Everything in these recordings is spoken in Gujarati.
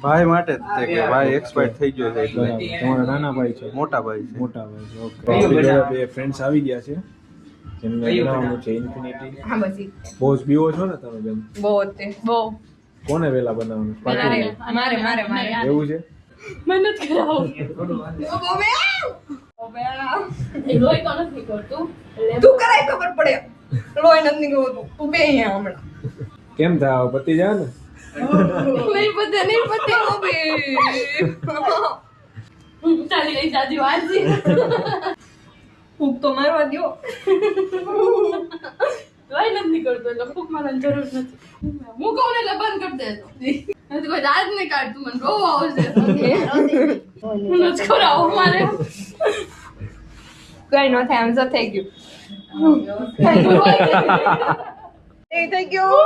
ભાઈ માટે જ તે કે ભાઈ એક્સપાયર થઈ ગયો છે એટલે તમારા નાના ભાઈ છે? મોટા ભાઈ છે. મોટા ભાઈ છે. ઓકે. આપણી જોડે બે ફ્રેન્ડ્સ આવી ગયા છે જેમને બનાવવાનું છે ઇન્ફિનિટી. હા બસ બોસ બીવો છો ને તમે બેન? બહુ કોને વેલા બનાવવાનું? મારે એવું છે? મહેનત કરાવો લોહી તો નથી કરતું તું કરાય ખબર પડે લોહી નથી નીકળતું તું બે અહીંયા હમણાં કેમ થાવ? પતિ જા ને નહીં પતે ઓબે ચાલી ગઈ જાજી વાજી ફૂક તો મારવા દ્યો લોહી નથી નીકળતું એટલે ફૂક મારવાની જરૂર નથી. હું કહું ને એટલે બંધ કરી દેજો નથી કોઈ રાજ નહીં કાઢતું મને બહુ આવશે કરાવો મારે કઈ ન થાય આમ થઈ ગયું થઈ ગયું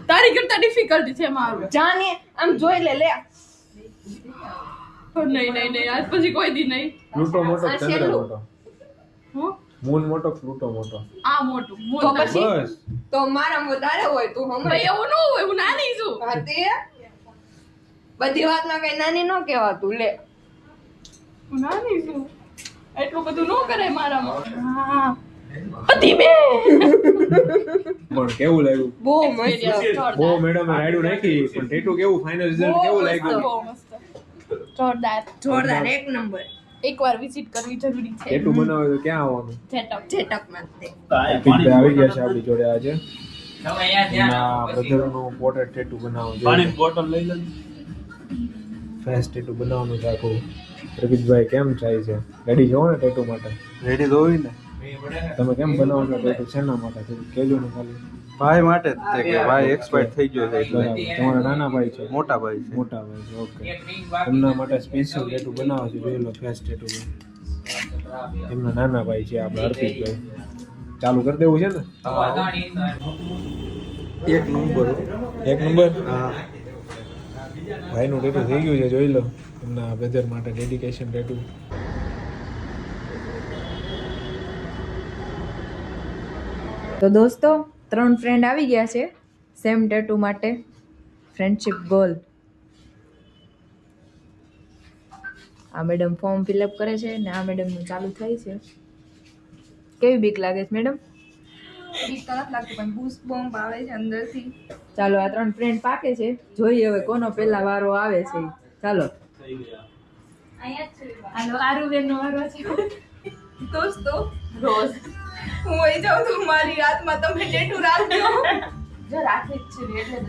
તારી કરતા ડિફિકલ્ટ છે મારું જાને આમ જોઈ લે નહીં આજ પછી કોઈ દી નહીં. પ્લુટો મોટો, ચંદ્ર મોટો, હું મૂન મોટો, પ્લુટો મોટો. આ મોટું તો પછી બસ તો મારા વધારે હોય તું હમણાં એવું ન હોય હું નાની છું તે બધી વાતમાં કઈ નાની ન કહેવાતું લે હું નાની છું એટલું બધું ન કરે મારામાં. હા પતિ બે પણ કેવું લાગ્યું? બહુ મસ્ત બહુ મેડમે રાયડું નાખી પણ ટેટુ કેવું? ફાઇનલ રિઝલ્ટ કેવું લાગ્યું? બહુ મસ્ત જોરદાર જોરદાર એક નંબર એકવાર વિઝિટ કરવી જરૂરી છે. ટેટુ બનાવે તો ક્યાં આવવાનું? જેટકમાં તે પીપળે આવી ગયા છે આપણી જોડે આજે. બ્રધરનું પોર્ટ્રેટ ટેટુ બનાવવાનું છે. પાણીની બોટલ લઈ લે. ફેસ ટેટુ બનાવવાનું છે આખું. પ્રગીતભાઈ કેમ થાય છે? રેડી છો ને ટેટુ માટે? રેડી તો હોય ને. તમે કેમ બનાવો છો ટેટુ? શેના માટે? થોડું કહેજો ને ખાલી. ભાઈ માટે જ તે કે ભાઈ એક્સપાયર થઈ ગયો છે એટલે તમારા નાના ભાઈ છે? મોટા ભાઈ છે. મોટા ભાઈ છે. ઓકે. એમના માટે સ્પેશિયલ ટેટુ બનાવો છે. જોઈ લો ફેસ ટેટુ. એમના નાના ભાઈ છે આપણા હર્ષિતભાઈ. ચાલુ કરી દેવું છે ને? એક નંબર. એક નંબર. હા ભાઈનું ટેટુ થઈ ગયું છે. જોઈ લો એમના બ્રધર માટે ડેડિકેશન ટેટુ. તો દોસ્તો 3 ફ્રેન્ડ આવી ગયા છે સેમ ટેટુ માટે. Friendship goal. આ મેડમ ફોર્મ ફિલઅપ કરે છે ને આ મેડમનું ચાલુ થાય છે. કેવી બીક લાગે છે મેડમ? બીક તો નથી લાગતી પણ બૂસ્ટ બોમ્બ આવે છે અંદરથી. ચાલો આ 3 ફ્રેન્ડ પાકે છે. જોઈએ હવે કોનો પહેલા વારો આવે છે. ચાલો હાલો આરુબેનનો વારો છે. દોસ્તો રોજ હું વહી જાઉં તો મારી રાતમાં તમે ટેટુ રાખજો જો રાખી જ છે એટલે